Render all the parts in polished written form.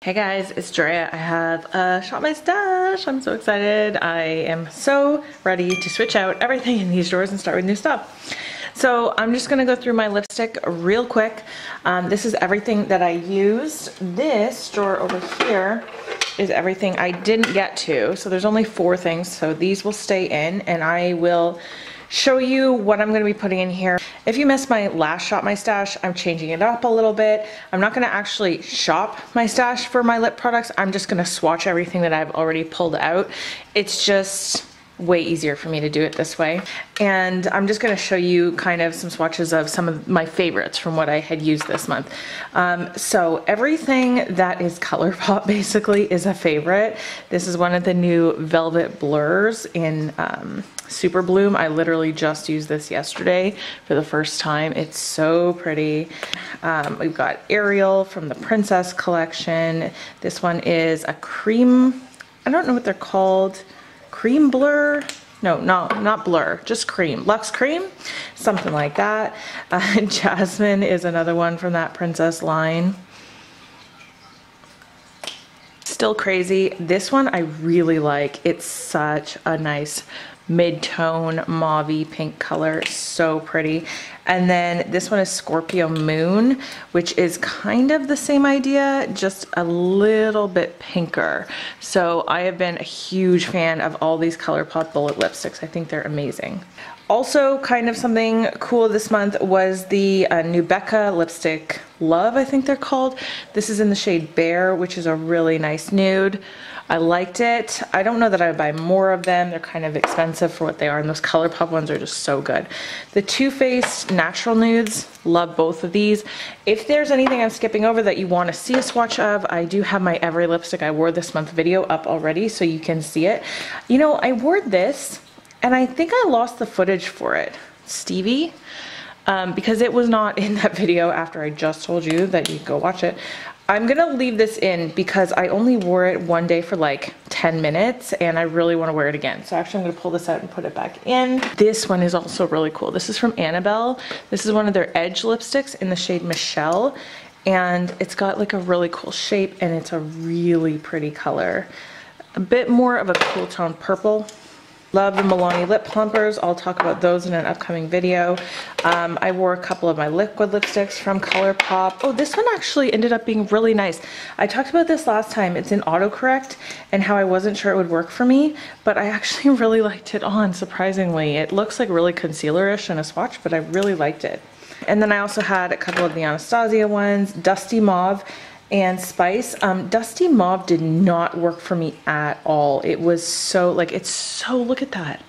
Hey guys, it's Drea. I have shot my stash. I'm so excited. I am so ready to switch out everything in these drawers and start with new stuff. So I'm just gonna go through my lipstick real quick. This is everything that I used. This drawer over here is everything I didn't get to. So there's only 4 things, so these will stay in, and I will show you what I'm going to be putting in here. If you missed my last shop my stash, I'm changing it up a little bit. I'm not going to actually shop my stash for my lip products. I'm just going to swatch everything that I've already pulled out. It's just way easier for me to do it this way. And I'm just going to show you kind of some swatches of some of my favorites from what I had used this month. So everything that is ColourPop basically is a favorite. This is one of the new Velvet Blurs in Super Bloom. I literally just used this yesterday for the first time. It's so pretty. We've got Ariel from the Princess collection. This one is a cream, I don't know what they're called. Cream blur? No, not blur, just cream. Luxe cream? Something like that. Jasmine is another one from that Princess line. Still Crazy. This one I really like. It's such a nice mid-tone mauve-y pink color, so pretty. And then this one is Scorpio Moon, which is kind of the same idea, just a little bit pinker. So I have been a huge fan of all these ColourPop bullet lipsticks. I think they're amazing. Also, kind of something cool this month was the new Becca lipstick Love, I think they're called. This is in the shade Bear, which is a really nice nude. I liked it. I don't know that I would buy more of them. They're kind of expensive for what they are, and those ColourPop ones are just so good. The Too Faced Natural Nudes, love both of these. If there's anything I'm skipping over that you want to see a swatch of, I do have my Every Lipstick I Wore This Month video up already, so you can see it. You know, I wore this, and I think I lost the footage for it. Stevie. Because it was not in that video after I just told you that you go watch it. I'm gonna leave this in because I only wore it one day for like 10 minutes and I really wanna wear it again. So actually I'm gonna pull this out and put it back in. This one is also really cool. This is from Annabelle. This is one of their Edge lipsticks in the shade Michelle. And it's got like a really cool shape and it's a really pretty color. A bit more of a cool tone purple. Love the Milani lip plumpers. I'll talk about those in an upcoming video. I wore a couple of my liquid lipsticks from ColourPop. Oh, this one actually ended up being really nice. I talked about this last time. It's in autocorrect and how I wasn't sure it would work for me, but I actually really liked it on, surprisingly. It looks like really concealer-ish in a swatch, but I really liked it. And then I also had a couple of the Anastasia ones, Dusty Mauve and Spice. Dusty Mauve did not work for me at all. It was so, like, it's so, look at that.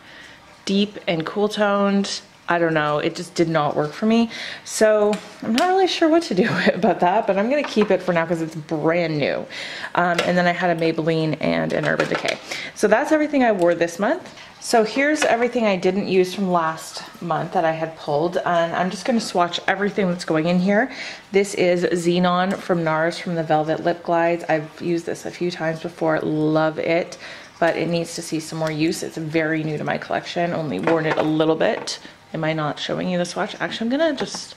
Deep and cool toned. I don't know, it just did not work for me. So I'm not really sure what to do about that, but I'm gonna keep it for now because it's brand new. And then I had a Maybelline and an Urban Decay. So that's everything I wore this month. So here's everything I didn't use from last month that I had pulled, and I'm just going to swatch everything that's going in here. This is Xenon from NARS from the Velvet Lip Glides. I've used this a few times before, love it, but it needs to see some more use. It's very new to my collection, only worn it a little bit. Am I not showing you the swatch? Actually, I'm going to just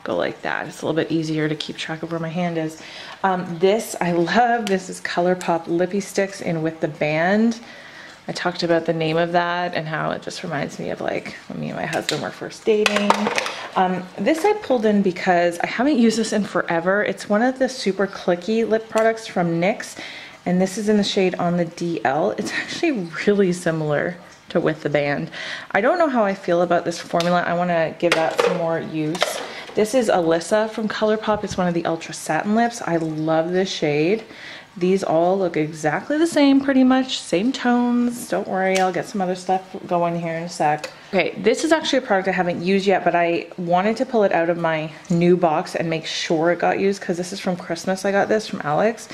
go like that. It's a little bit easier to keep track of where my hand is. This I love. This is ColourPop Lippy Sticks in With the Band. I talked about the name of that and how it just reminds me of like when me and my husband were first dating. This I pulled in because I haven't used this in forever. It's one of the super clicky lip products from NYX, and this is in the shade On the DL. It's actually really similar to With the Band. I don't know how I feel about this formula. I want to give that some more use. This is Alyssa from ColourPop. It's one of the Ultra Satin Lips. I love this shade. These all look exactly the same, pretty much, same tones. Don't worry, I'll get some other stuff going here in a sec. Okay, this is actually a product I haven't used yet, but I wanted to pull it out of my new box and make sure it got used because this is from Christmas. I got this from Alex.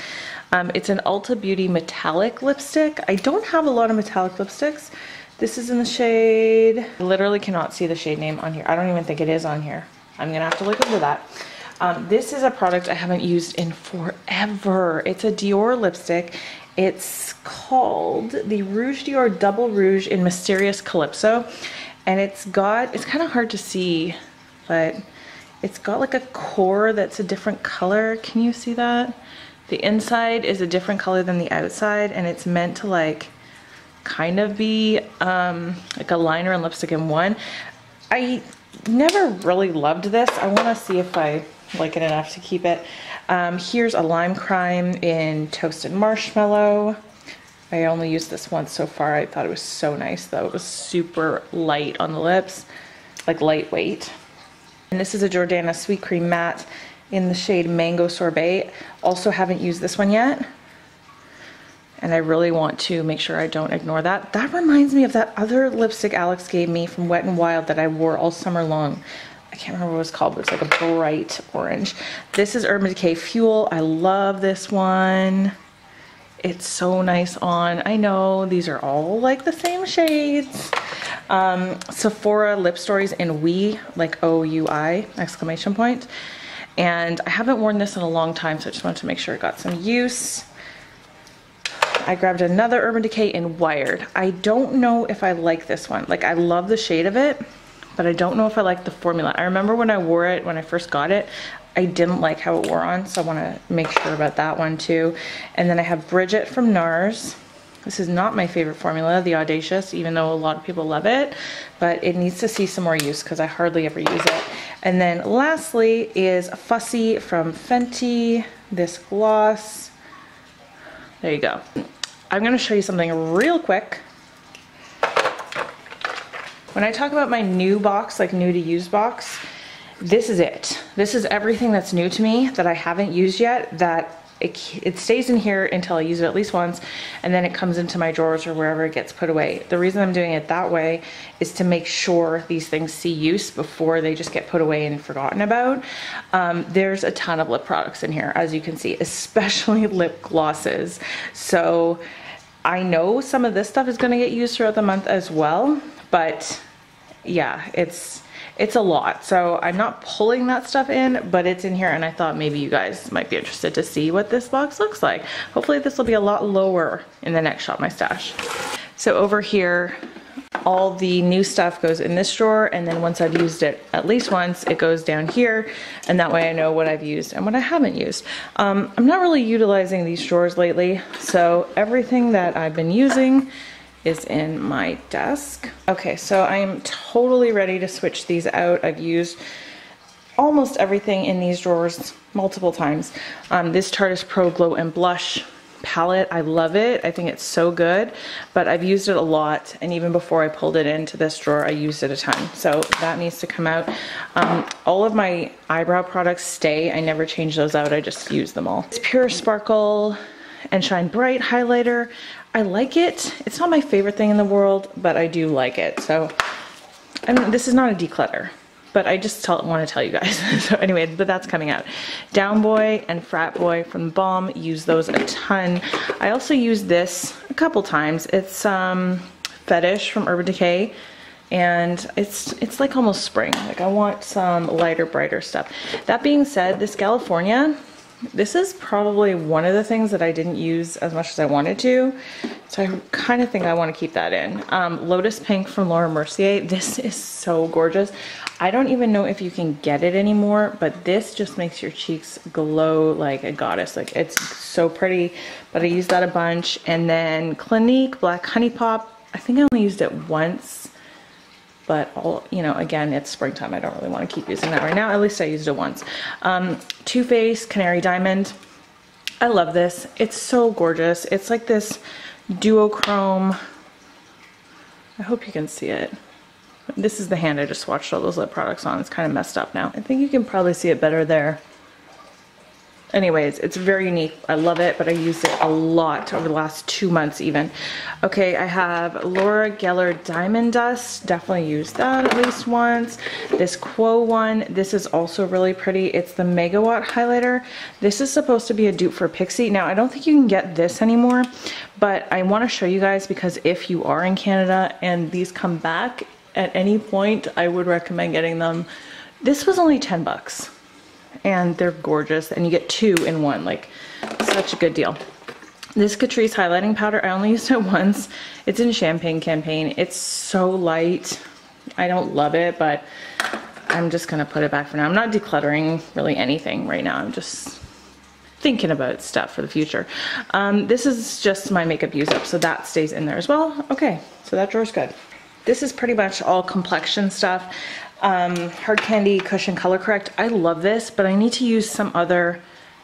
It's an Ulta Beauty metallic lipstick. I don't have a lot of metallic lipsticks. This is in the shade, I literally cannot see the shade name on here. I don't even think it is on here. I'm gonna have to look into that. This is a product I haven't used in forever. It's a Dior lipstick. It's called the Rouge Dior Double Rouge in Mysterious Calypso. And it's kind of hard to see, but it's got like a core that's a different color. Can you see that? The inside is a different color than the outside, and it's meant to like kind of be like a liner and lipstick in one. I never really loved this. I want to see if I like it enough to keep it. Here's a lime crime in toasted marshmallow. I only used this once so far. I thought it was so nice though. It was super light on the lips, like lightweight. And this is a Jordana Sweet Cream Matte in the shade Mango Sorbet. Also haven't used this one yet. And I really want to make sure I don't ignore that. That reminds me of that other lipstick Alex gave me from Wet n Wild that I wore all summer long. I can't remember what it was called, but it's like a bright orange. This is Urban Decay Fuel. I love this one. It's so nice on. I know these are all like the same shades. Sephora Lip Stories in Oui, like O-U-I, exclamation point. And I haven't worn this in a long time, so I just wanted to make sure it got some use. I grabbed another Urban Decay in Wired. I don't know if I like this one. Like, I love the shade of it, but I don't know if I like the formula. I remember when I wore it, when I first got it, I didn't like how it wore on, so I want to make sure about that one too. And then I have Bridget from NARS. This is not my favorite formula, the Audacious, even though a lot of people love it, but it needs to see some more use because I hardly ever use it. And then lastly is Fussy from Fenty, this gloss. There you go. I'm going to show you something real quick. When I talk about my new box, like new to use box, this is it. This is everything that's new to me that I haven't used yet, that it stays in here until I use it at least once, and then it comes into my drawers or wherever it gets put away. The reason I'm doing it that way is to make sure these things see use before they just get put away and forgotten about. There's a ton of lip products in here, as you can see, especially lip glosses. So I know some of this stuff is going to get used throughout the month as well, but yeah, it's a lot. So I'm not pulling that stuff in, but it's in here, and I thought maybe you guys might be interested to see what this box looks like. Hopefully this will be a lot lower in the next Shop My Stash. So over here, all the new stuff goes in this drawer, and then once I've used it at least once, it goes down here, and that way I know what I've used and what I haven't used. I'm not really utilizing these drawers lately, so everything that I've been using is in my desk. Okay, so I am totally ready to switch these out. I've used almost everything in these drawers multiple times. This Tarte's Pro Glow and Blush palette, I love it. I think it's so good, but I've used it a lot, and even before I pulled it into this drawer, I used it a ton. So that needs to come out. All of my eyebrow products stay. I never change those out. I just use them all. It's Pure Sparkle and Shine Bright highlighter. I like it. It's not my favorite thing in the world, but I do like it. So, I mean, this is not a declutter, but I just want to tell you guys. So anyway, but that's coming out. Down Boy and Frat Boy from Balm, use those a ton. I also use this a couple times. It's Fetish from Urban Decay, and it's like almost spring. Like, I want some lighter, brighter stuff. That being said, this California, this is probably one of the things that I didn't use as much as I wanted to, so I kind of think I want to keep that in. Lotus Pink from Laura Mercier. This is so gorgeous. I don't even know if you can get it anymore, but this just makes your cheeks glow like a goddess. Like, it's so pretty, but I use that a bunch. And then Clinique Black Honey Pop. I think I only used it once, but you know, again, it's springtime. I don't really want to keep using that right now. At least I used it once. Too Faced Canary Diamond. I love this. It's so gorgeous. It's like this duochrome. I hope you can see it. This is the hand I just swatched all those lip products on. It's kind of messed up now. I think you can probably see it better there. Anyways, it's very unique. I love it, but I used it a lot over the last 2 months even. Okay, I have Laura Geller Diamond Dust. Definitely used that at least once. This Quo one, this is also really pretty. It's the Megawatt highlighter. This is supposed to be a dupe for Pixie. Now, I don't think you can get this anymore, but I want to show you guys because if you are in Canada and these come back at any point, I would recommend getting them. This was only 10 bucks. And they're gorgeous, and you get 2 in 1, like, such a good deal. This Catrice highlighting powder, I only used it once. It's in Champagne Campaign. It's so light. I don't love it, but I'm just gonna put it back for now. I'm not decluttering really anything right now. I'm just thinking about stuff for the future. This is just my makeup use up, so that stays in there as well. Okay, so that drawer's good. This is pretty much all complexion stuff. Hard Candy Cushion Color Correct. I love this, but I need to use some other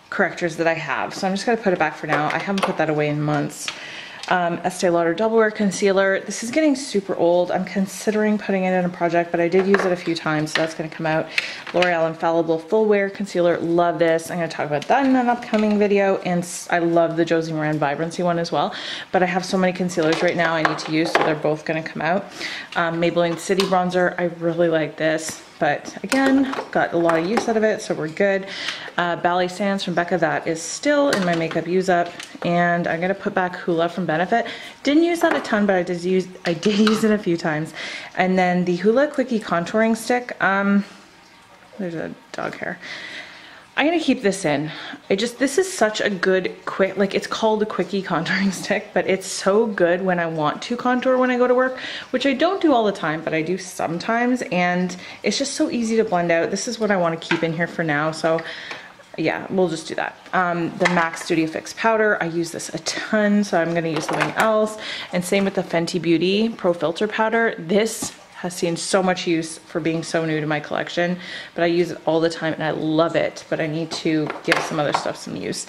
correctors that I have, so I'm just gonna put it back for now. I haven't put that away in months. Estee Lauder Double Wear Concealer. This is getting super old. I'm considering putting it in a project, but I did use it a few times, so that's going to come out. L'Oreal Infallible Full Wear Concealer. Love this. I'm going to talk about that in an upcoming video, and I love the Josie Maran Vibrancy one as well, but I have so many concealers right now I need to use, so they're both going to come out. Maybelline City Bronzer. I really like this, but again, got a lot of use out of it, so we're good. Ballet Sands from Becca, that is still in my makeup use up, and I'm gonna put back Hoola from Benefit. Didn't use that a ton, but I did use it a few times. And then the Hoola Quickie Contouring Stick. There's a dog hair. I'm gonna keep this in. This is such a good quick, like it's called a Quickie Contouring Stick, but it's so good when I want to contour when I go to work, which I don't do all the time, but I do sometimes, and it's just so easy to blend out. This is what I wanna keep in here for now, so yeah, we'll just do that. The MAC Studio Fix Powder, I use this a ton, so I'm gonna use something else. And same with the Fenty Beauty Pro Filter Powder. This has seen so much use for being so new to my collection, but I use it all the time and I love it, but I need to give some other stuff some use.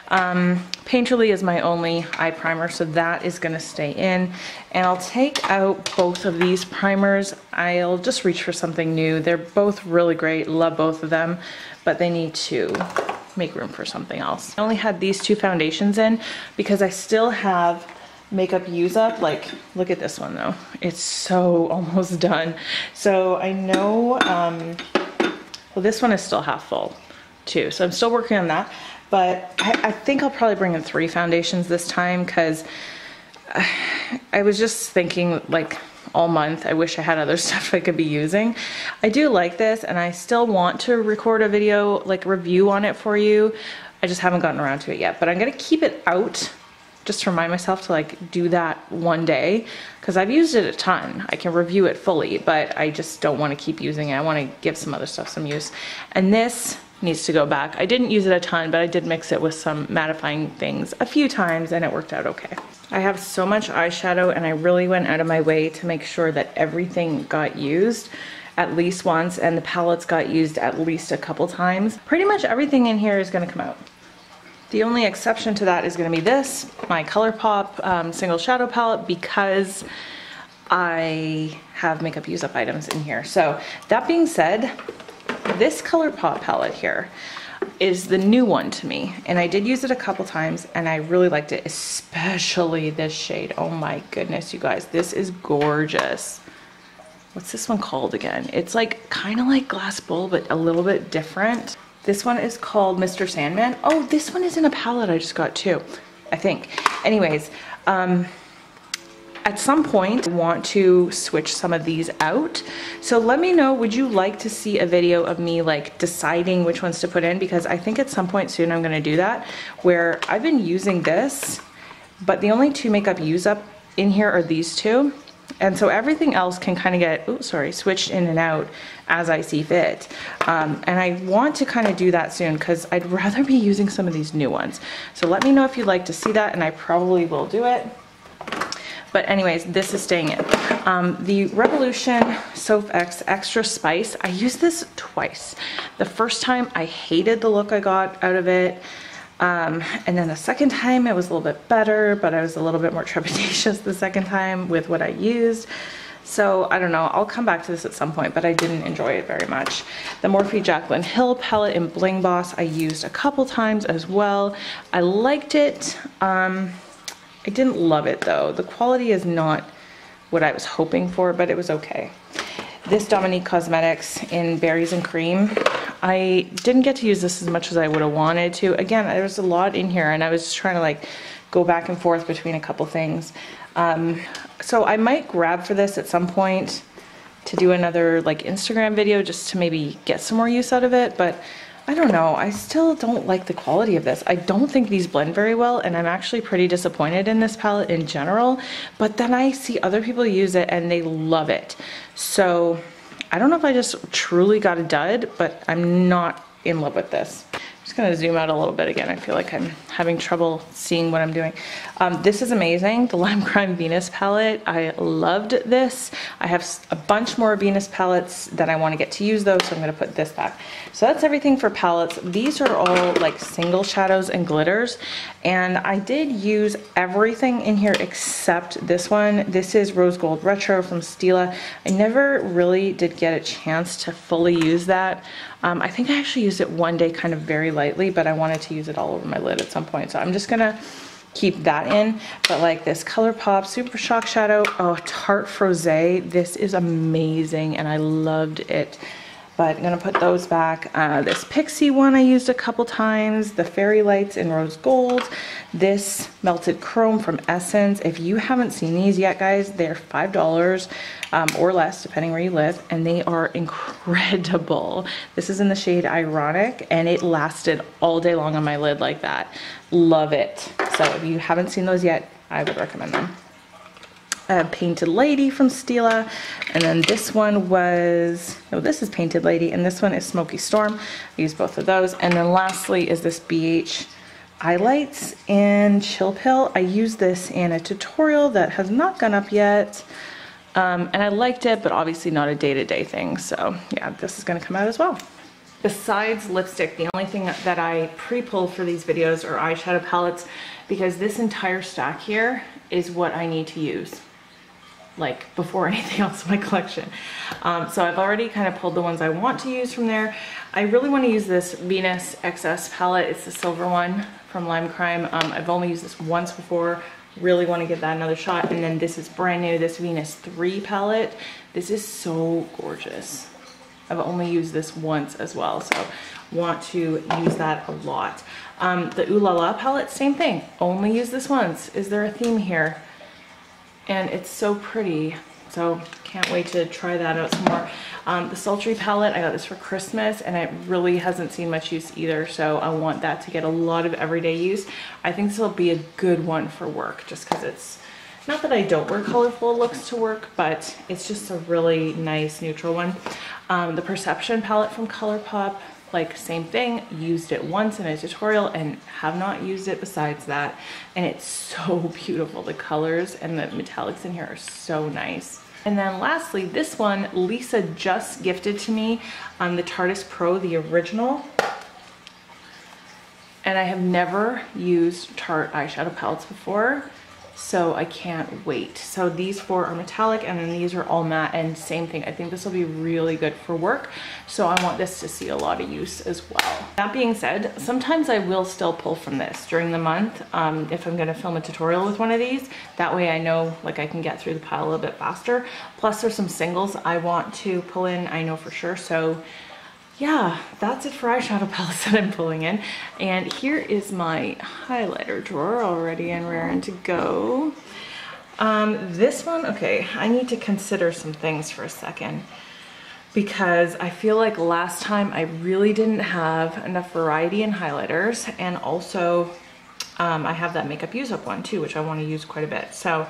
Painterly is my only eye primer, so that is gonna stay in. And I'll take out both of these primers. I'll just reach for something new. They're both really great, love both of them, but they need to make room for something else. I only had these two foundations in because I still have makeup use up. Like, look at this one though. It's so almost done. So I know, well, this one is still half full too. So I'm still working on that, but I think I'll probably bring in 3 foundations this time, because I was just thinking like all month, I wish I had other stuff I could be using. I do like this, and I still want to record a video, like review on it for you. I just haven't gotten around to it yet, but I'm gonna keep it out just to remind myself to like do that one day, because I've used it a ton. I can review it fully, but I just don't want to keep using it. I want to give some other stuff some use. And this needs to go back. I didn't use it a ton, but I did mix it with some mattifying things a few times and it worked out okay. I have so much eyeshadow, and I really went out of my way to make sure that everything got used at least once, and the palettes got used at least a couple times. Pretty much everything in here is going to come out. The only exception to that is going to be this, my ColourPop single shadow palette, because I have makeup use up items in here. So that being said, this ColourPop palette here is the new one to me, and I did use it a couple times and I really liked it, especially this shade. Oh my goodness, you guys, this is gorgeous. What's this one called again? It's like kind of like Glass Bowl, but a little bit different. This one is called Mr. Sandman. Oh, this one is in a palette I just got too, I think. Anyways, at some point I want to switch some of these out. So let me know, would you like to see a video of me like deciding which ones to put in? Because I think at some point soon I'm gonna do that, where I've been using this, but the only 2 makeup use up in here are these 2. And so everything else can kind of get, switched in and out as I see fit. And I want to kind of do that soon, because I'd rather be using some of these new ones. So let me know if you'd like to see that, and I probably will do it. But anyways, this is staying in. The Revolution Soap X Extra Spice, I used this twice. The first time I hated the look I got out of it. And then the second time it was a little bit better, but I was a little bit more trepidatious the second time with what I used. So I don't know, I'll come back to this at some point, but I didn't enjoy it very much. The Morphe Jaclyn Hill palette in Bling Boss I used a couple times as well. I liked it. I didn't love it though. The quality is not what I was hoping for, but it was okay. This Dominique Cosmetics in Berries and Cream. I didn't get to use this as much as I would have wanted to. Again, there's a lot in here, and I was just trying to like go back and forth between a couple things. So I might grab for this at some point to do another like Instagram video, just to maybe get some more use out of it, but I don't know. I still don't like the quality of this. I don't think these blend very well, and I'm actually pretty disappointed in this palette in general, but then I see other people use it and they love it. So I don't know if I just truly got a dud, but I'm not in love with this. Just gonna zoom out a little bit again. I feel like I'm having trouble seeing what I'm doing. This is amazing, the Lime Crime Venus palette. I loved this. I have a bunch more Venus palettes that I wanna get to use though, so I'm gonna put this back. So that's everything for palettes. These are all like single shadows and glitters. And I did use everything in here except this one. This is Rose Gold Retro from Stila. I never really did get a chance to fully use that. I think I actually used it one day kind of very lightly, but I wanted to use it all over my lid at some point. So I'm just gonna keep that in. But like this ColourPop Super Shock Shadow, oh, Tarte Frosé, this is amazing and I loved it. But I'm gonna put those back. This Pixie one I used a couple times, the Fairy Lights in Rose Gold, this Melted Chrome from Essence. If you haven't seen these yet, guys, they're $5 or less, depending where you live, and they are incredible. This is in the shade Ironic, and it lasted all day long on my lid like that. Love it. So if you haven't seen those yet, I would recommend them. Painted Lady from Stila, and then this one was, oh, this is Painted Lady, and this one is Smoky Storm. I used both of those. And then lastly is this BH Eye Lights in Chill Pill. I used this in a tutorial that has not gone up yet, and I liked it, but obviously not a day-to-day thing. So yeah, this is gonna come out as well. Besides lipstick, the only thing that I pre-pull for these videos are eyeshadow palettes, because this entire stack here is what I need to use, like before anything else in my collection. So I've already kind of pulled the ones I want to use from there. I really want to use this Venus XS palette. It's the silver one from Lime Crime. I've only used this once before. Really want to give that another shot. And then this is brand new, this Venus 3 palette. This is so gorgeous. I've only used this once as well, so want to use that a lot. The Ooh La La palette, same thing. Only use this once. Is there a theme here? And it's so pretty, so can't wait to try that out some more. The Sultry palette, I got this for Christmas, and it really hasn't seen much use either, so I want that to get a lot of everyday use. I think this will be a good one for work, just because it's, not that I don't wear colorful looks to work, but it's just a really nice neutral one. The Perception palette from ColourPop, like same thing, used it once in a tutorial and have not used it besides that, and it's so beautiful. The colors and the metallics in here are so nice. And then lastly, this one Lisa just gifted to me, the Tarteist Pro, the original, and I have never used Tarte eyeshadow palettes before, so I can't wait. So these four are metallic, and then these are all matte, and same thing. I think this will be really good for work, so I want this to see a lot of use as well. That being said, sometimes I will still pull from this during the month if I'm gonna film a tutorial with one of these. That way I know, like, I can get through the pile a little bit faster. Plus there's some singles I want to pull in, I know for sure. So yeah, that's it for eyeshadow palettes that I'm pulling in. And here is my highlighter drawer already and raring to go. This one, okay, I need to consider some things for a second, because I feel like last time I really didn't have enough variety in highlighters, and also I have that Makeup Use Up one too, which I want to use quite a bit. So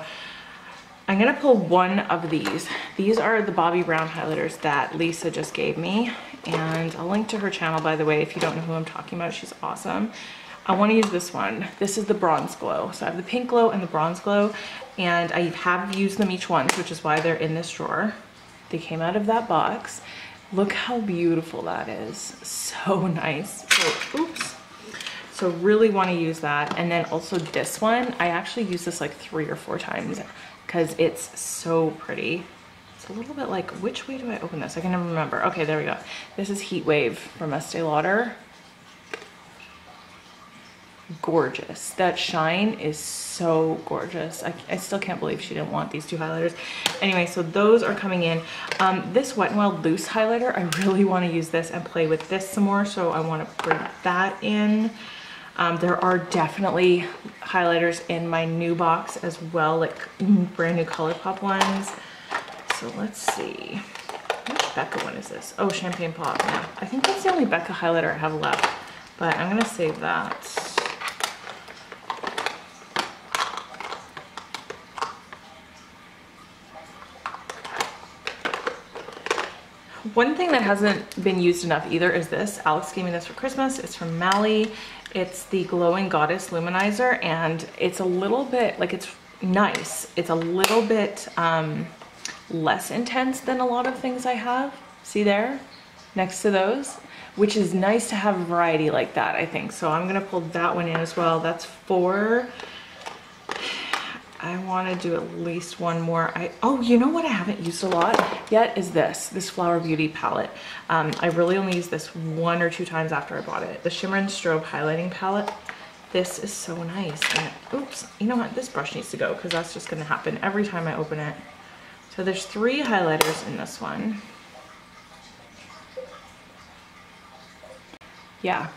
I'm gonna pull one of these. These are the Bobbi Brown highlighters that Lisa just gave me, and I'll link to her channel, by the way, if you don't know who I'm talking about. She's awesome. I want to use this one. This is the Bronze Glow. So I have the Pink Glow and the Bronze Glow, and I have used them each once, which is why they're in this drawer. They came out of that box. Look how beautiful that is. So nice. So, oops. So really want to use that. And then also this one, I actually use this like 3 or 4 times because it's so pretty. It's a little bit like, which way do I open this? I can never remember. Okay, there we go. This is Heat Wave from Estee Lauder. Gorgeous. That shine is so gorgeous. I still can't believe she didn't want these 2 highlighters. Anyway, so those are coming in. This Wet n Wild Loose highlighter, I really want to use this and play with this some more, so I want to bring that in. There are definitely highlighters in my new box as well, like brand new ColourPop ones. So let's see. Which Becca one is this? Oh, Champagne Pop. Yeah, I think that's the only Becca highlighter I have left, but I'm gonna save that. One thing that hasn't been used enough either is this. Alex gave me this for Christmas. It's from Mally. It's the Glowing Goddess Luminizer, and it's a little bit, like, it's nice. It's a little bit less intense than a lot of things I have. See there? Next to those? Which is nice to have a variety like that, I think. So I'm gonna pull that one in as well. That's 4. I want to do at least one more. Oh, you know what I haven't used a lot yet is this Flower Beauty palette. I really only used this 1 or 2 times after I bought it. The Shimmer and Strobe highlighting palette. This is so nice. And, oops, you know what? This brush needs to go because that's just going to happen every time I open it. So there's 3 highlighters in this one. Yeah,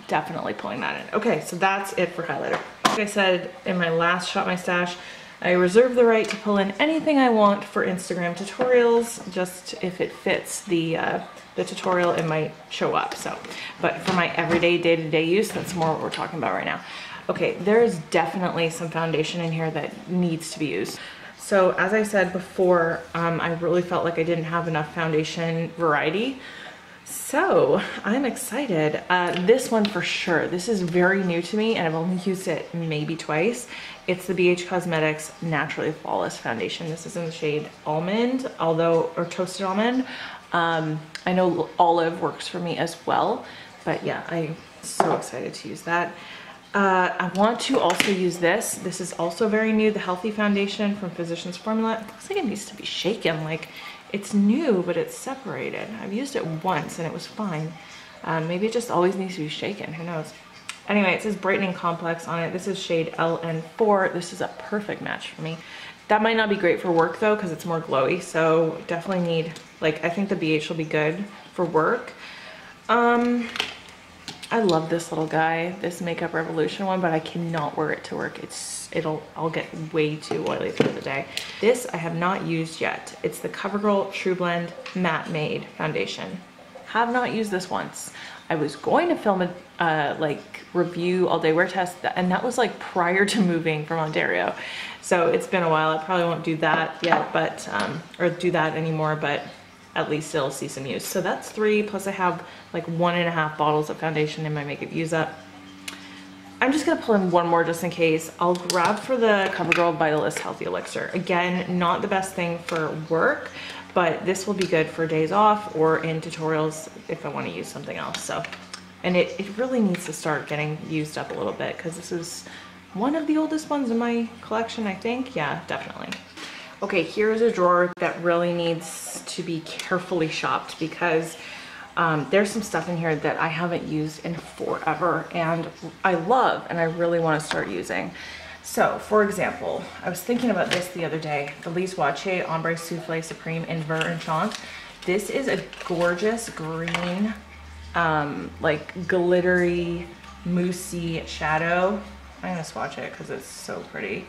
definitely pulling that in. Okay, so that's it for highlighter. Like I said in my last Shop My Stash, I reserve the right to pull in anything I want for Instagram tutorials. Just if it fits the tutorial, it might show up. So, but for my everyday, day-to-day use, that's more what we're talking about right now. Okay, there's definitely some foundation in here that needs to be used. So as I said before, I really felt like I didn't have enough foundation variety. So I'm excited. This one for sure. This is very new to me and I've only used it maybe twice. It's the BH Cosmetics Naturally Flawless Foundation. This is in the shade Almond, or Toasted Almond. I know Olive works for me as well, but yeah, I'm so excited to use that. I want to also use this. This is also very new, the Healthy Foundation from Physicians Formula. It looks like it needs to be shaken. Like, it's new, but it's separated. I've used it once and it was fine. Maybe it just always needs to be shaken, who knows? Anyway, it says Brightening Complex on it. This is shade LN4. This is a perfect match for me. That might not be great for work though, because it's more glowy, so definitely need, like, I think the BH will be good for work. I love this little guy, this Makeup Revolution one, but I cannot wear it to work. I'll get way too oily through the day. This I have not used yet. It's the CoverGirl True Blend Matte Made Foundation. Have not used this once. I was going to film a like review all day wear test, and that was like prior to moving from Ontario. So it's been a while. I probably won't do that yet, but or do that anymore, but at least it'll see some use. So that's 3, plus I have like 1.5 bottles of foundation in my makeup use up. I'm just gonna pull in one more just in case. I'll grab for the CoverGirl Vitalist Healthy Elixir. Again, not the best thing for work, but this will be good for days off or in tutorials if I wanna use something else. So, and it really needs to start getting used up a little bit because this is one of the oldest ones in my collection, I think. Yeah, definitely. Okay, here's a drawer that really needs to be carefully shopped because there's some stuff in here that I haven't used in forever and I love and I really want to start using. So, for example, I was thinking about this the other day, the Lise Watier Ombre Soufflé Supreme in Vert Enchant. This is a gorgeous green, like glittery, moussey shadow. I'm gonna swatch it because it's so pretty.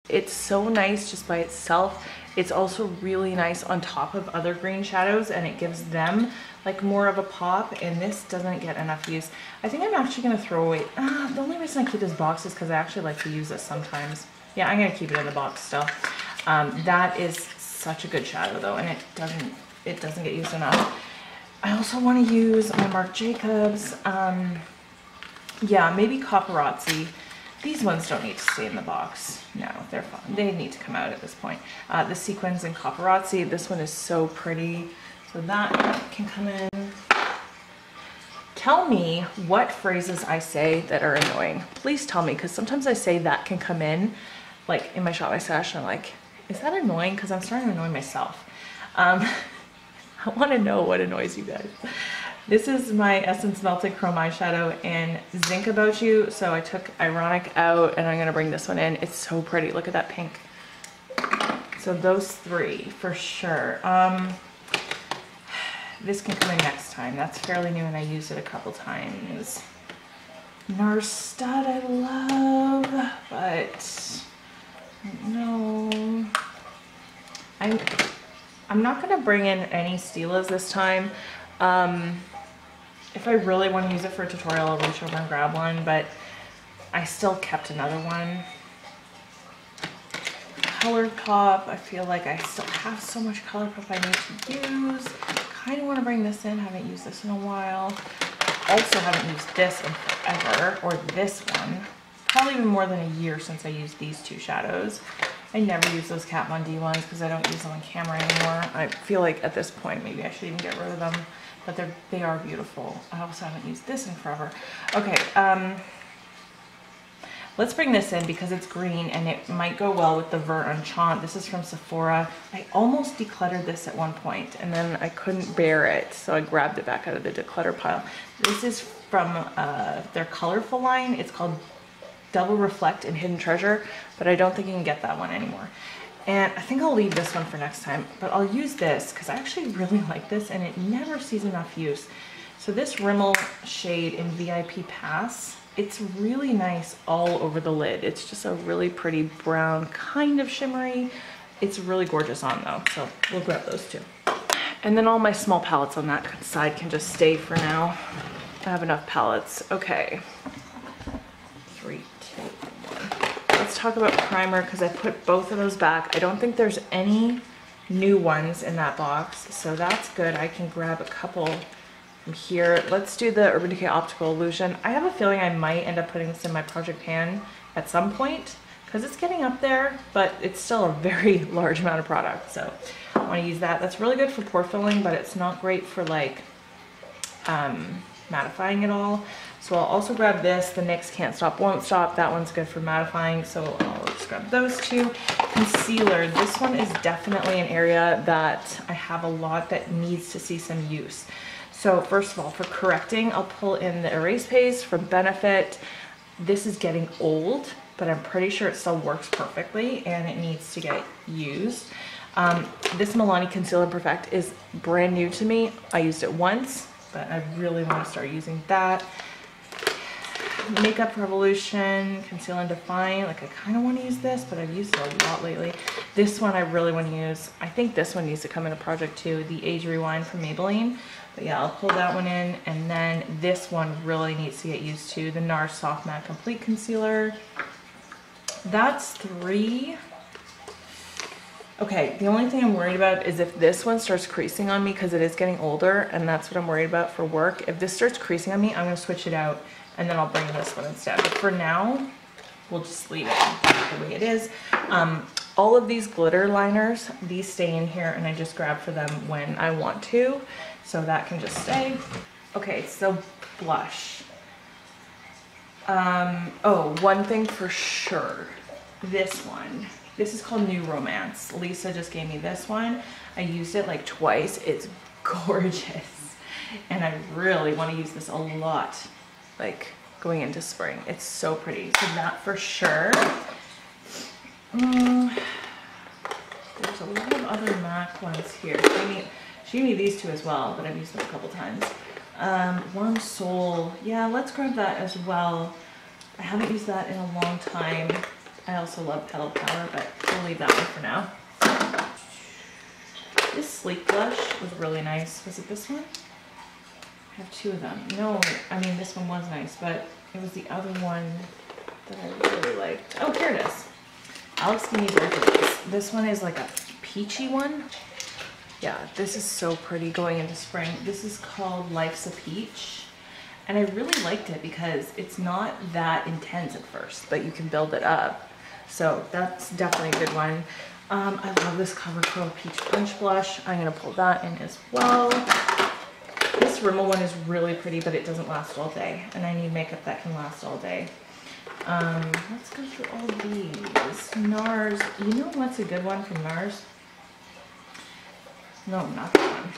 It's so nice just by itself. It's also really nice on top of other green shadows and it gives them like more of a pop, and this doesn't get enough use. I think I'm actually gonna throw away, the only reason I keep this box is because I actually like to use this sometimes. Yeah, I'm gonna keep it in the box still. That is such a good shadow though, and it doesn't get used enough. I also want to use my Marc Jacobs, yeah, maybe Paparazzi. These ones don't need to stay in the box. No, they're fine. They need to come out at this point. The Sequins in Paparazzi. This one is so pretty. So that can come in. Tell me what phrases I say that are annoying. Please tell me, because sometimes I say that can come in, like in my Shop My Stash, and I'm like, is that annoying? Because I'm starting to annoy myself. I want to know what annoys you guys. This is my Essence Melted Chrome Eyeshadow in Zinc About You. So I took Ironic out and I'm gonna bring this one in. It's so pretty, look at that pink. So those 3 for sure. This can come in next time. That's fairly new and I used it a couple times. NARS Stud I love, but no. I'm not gonna bring in any Stilas this time. If I really want to use it for a tutorial, I'll reach over and grab one, but I still kept another one. ColourPop. I feel like I still have so much ColourPop I need to use. Kind of want to bring this in. Haven't used this in a while. Also haven't used this in forever, or this one. Probably even more than a year since I used these two shadows. I never use those Kat Von D ones because I don't use them on camera anymore. I feel like at this point maybe I should even get rid of them, but they are beautiful. I also haven't used this in forever. Okay, let's bring this in because it's green and it might go well with the Vert Enchant. This is from Sephora. I almost decluttered this at one point and then I couldn't bear it, so I grabbed it back out of the declutter pile. This is from their colorful line. It's called Double Reflect and Hidden Treasure, but I don't think you can get that one anymore. And I think I'll leave this one for next time, but I'll use this because I actually really like this and it never sees enough use. So this Rimmel shade in VIP Pass, it's really nice all over the lid. It's just a really pretty brown, kind of shimmery. It's really gorgeous on though, so we'll grab those two. And then all my small palettes on that side can just stay for now. I have enough palettes. Okay. 3, 2, 1. Let's talk about primer because I put both of those back. I don't think there's any new ones in that box, so that's good. I can grab a couple from here. Let's do the Urban Decay Optical Illusion. I have a feeling I might end up putting this in my project pan at some point because it's getting up there, but it's still a very large amount of product, so I want to use that. That's really good for pore filling, but it's not great for like mattifying at all. So I'll also grab this, the NYX Can't Stop Won't Stop. That one's good for mattifying, so I'll just grab those two. Concealer, this one is definitely an area that I have a lot that needs to see some use. So first of all, for correcting, I'll pull in the Erase Paste from Benefit. This is getting old, but I'm pretty sure it still works perfectly and it needs to get used. This Milani Conceal and Perfect is brand new to me. I used it once, but I really want to start using that. Makeup Revolution, Conceal and Define. Like I kind of want to use this, but I've used it a lot lately. This one I really want to use. I think this one needs to come in a project too, the Age Rewind from Maybelline. But yeah, I'll pull that one in. And then this one really needs to get used to, the NARS Soft Matte Complete Concealer. That's 3. Okay, the only thing I'm worried about is if this one starts creasing on me because it is getting older, and that's what I'm worried about for work. If this starts creasing on me, I'm going to switch it out and then I'll bring this one instead. But for now, we'll just leave it the way it is. All of these glitter liners, these stay in here and I just grab for them when I want to. So that can just stay. Okay, so blush. Oh, one thing for sure. This one. This is called New Romance. Lisa just gave me this one. I used it like twice. It's gorgeous. And I really want to use this a lot, like going into spring. It's so pretty. So that for sure. There's a lot of other MAC ones here. She gave me these two as well, but I've used them a couple times. Warm Soul. Yeah, let's grab that as well. I haven't used that in a long time. I also love Petal Powder, but we'll leave that one for now. This Sleek blush was really nice. Was it this one? I have 2 of them. No, I mean this one was nice, but it was the other one that I really liked. Oh, here it is. Alex gave me both of these. This one is like a peachy one. Yeah, this is so pretty going into spring. This is called Life's a Peach. And I really liked it because it's not that intense at first, but you can build it up. So that's definitely a good one. I love this CoverGirl Peach Punch Blush. I'm gonna pull that in as well. This Rimmel one is really pretty, but it doesn't last all day. And I need makeup that can last all day. Let's go through all these. NARS, you know what's a good one from NARS? No, not that one.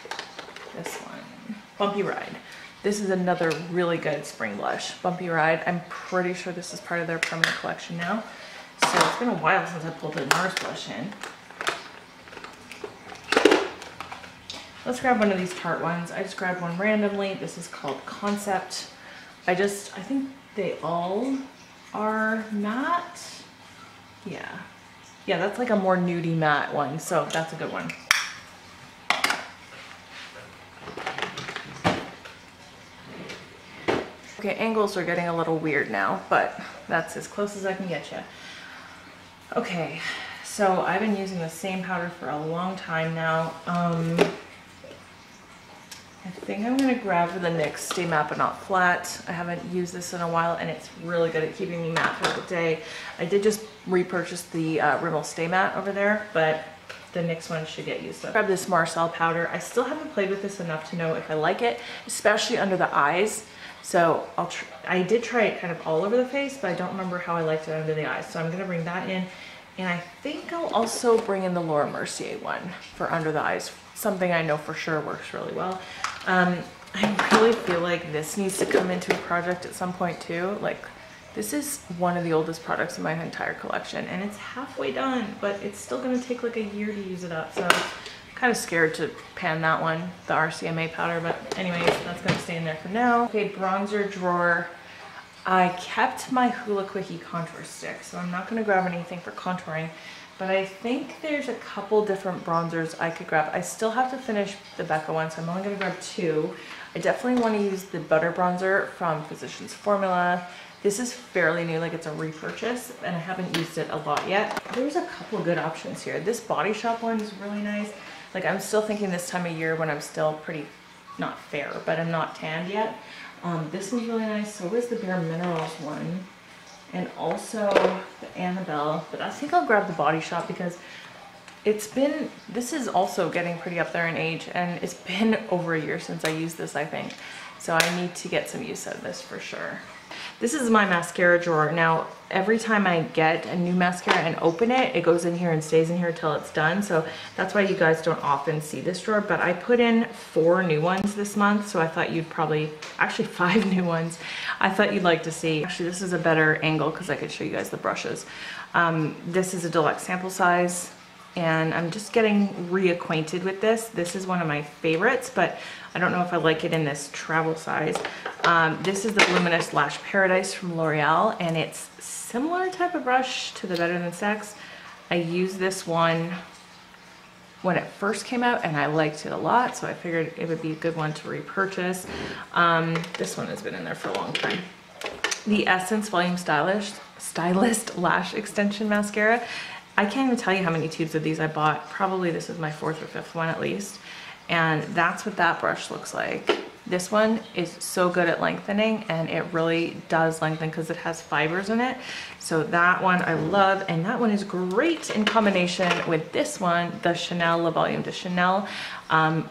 This one. Bumpy Ride. This is another really good spring blush. Bumpy Ride. I'm pretty sure this is part of their permanent collection now. So it's been a while since I pulled the NARS blush in. Let's grab one of these Tarte ones. I just grabbed one randomly. This is called Concept. I think they all are matte. Yeah. Yeah, that's like a more nudie matte one. So that's a good one. Okay, angles are getting a little weird now, but that's as close as I can get you. Okay, So I've been using the same powder for a long time now. I think I'm gonna grab for the NYX Stay Matte But Not Flat. I haven't used this in a while and it's really good at keeping me matte throughout the day. I did just repurchase the Rimmel Stay Matte over there, but the NYX one should get used. So grab this Marcel powder. I still haven't played with this enough to know if I like it, especially under the eyes. So I did try it kind of all over the face, but I don't remember how I liked it under the eyes. So I'm gonna bring that in. And I think I'll also bring in the Laura Mercier one for under the eyes. Something I know for sure works really well. I really feel like this needs to come into a project at some point too. Like, this is one of the oldest products in my entire collection and it's halfway done, but it's still gonna take like a year to use it up. So I'm kind of scared to pan that one, the RCMA powder, but anyways, that's gonna stay in there for now. Okay, bronzer drawer. I kept my Hula Quickie contour stick, so I'm not gonna grab anything for contouring, but I think there's a couple different bronzers I could grab. I still have to finish the Becca one, so I'm only gonna grab 2. I definitely wanna use the Butter Bronzer from Physicians Formula. This is fairly new, like it's a repurchase, and I haven't used it a lot yet. There's a couple good options here. This Body Shop one is really nice. Like, I'm still thinking this time of year when I'm still pretty, not fair, but I'm not tanned yet. This one's really nice. So is the Bare Minerals one, and also the Annabelle. But I think I'll grab the Body Shop because this is also getting pretty up there in age, and it's been over a year since I used this, I think. So I need to get some use out of this for sure. This is my mascara drawer. Now, every time I get a new mascara and open it, it goes in here and stays in here till it's done. So that's why you guys don't often see this drawer, but I put in 4 new ones this month. So I thought you'd probably, actually 5 new ones. I thought you'd like to see. Actually, this is a better angle because I could show you guys the brushes. This is a deluxe sample size, and I'm just getting reacquainted with this. This is one of my favorites, but I don't know if I like it in this travel size. This is the Voluminous Lash Paradise from L'Oreal, and it's similar type of brush to the Better Than Sex. I used this one when it first came out and I liked it a lot, so I figured it would be a good one to repurchase. This one has been in there for a long time. The Essence Volume Stylist Lash Extension Mascara. I can't even tell you how many tubes of these I bought. Probably this is my 4th or 5th one at least. And that's what that brush looks like. This one is so good at lengthening, and it really does lengthen because it has fibers in it. So that one I love, and that one is great in combination with this one, the Chanel Le Volume de Chanel,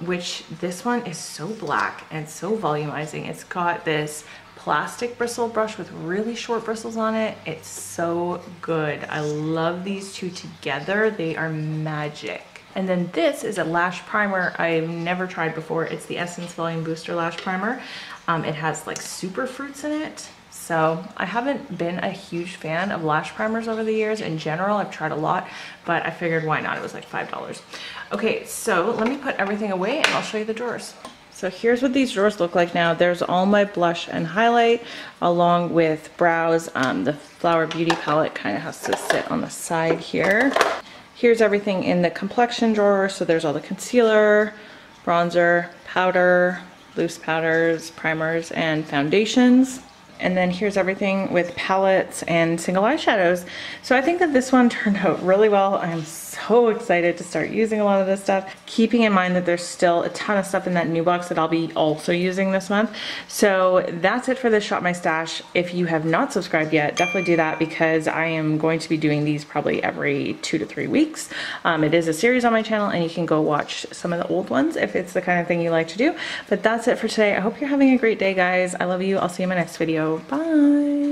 which this one is so black and so volumizing. It's got this plastic bristle brush with really short bristles on it. It's so good. I love these two together. They are magic. And then this is a lash primer I've never tried before. It's the Essence Volume Booster Lash Primer. It has like super fruits in it. So I haven't been a huge fan of lash primers over the years. In general, I've tried a lot, but I figured why not? It was like $5. Okay, so let me put everything away and I'll show you the drawers. So here's what these drawers look like now. There's all my blush and highlight along with brows. The Flower Beauty palette kind of has to sit on the side here. Here's everything in the complexion drawer. So there's all the concealer, bronzer, powder, loose powders, primers, and foundations. And then here's everything with palettes and single eyeshadows. So I think that this one turned out really well. I'm so excited to start using a lot of this stuff, keeping in mind that there's still a ton of stuff in that new box that I'll be also using this month. So that's it for this Shop My Stash. If you have not subscribed yet, definitely do that because I am going to be doing these probably every 2 to 3 weeks. It is a series on my channel and you can go watch some of the old ones if it's the kind of thing you like to do. But that's it for today. I hope you're having a great day, guys. I love you. I'll see you in my next video. Bye.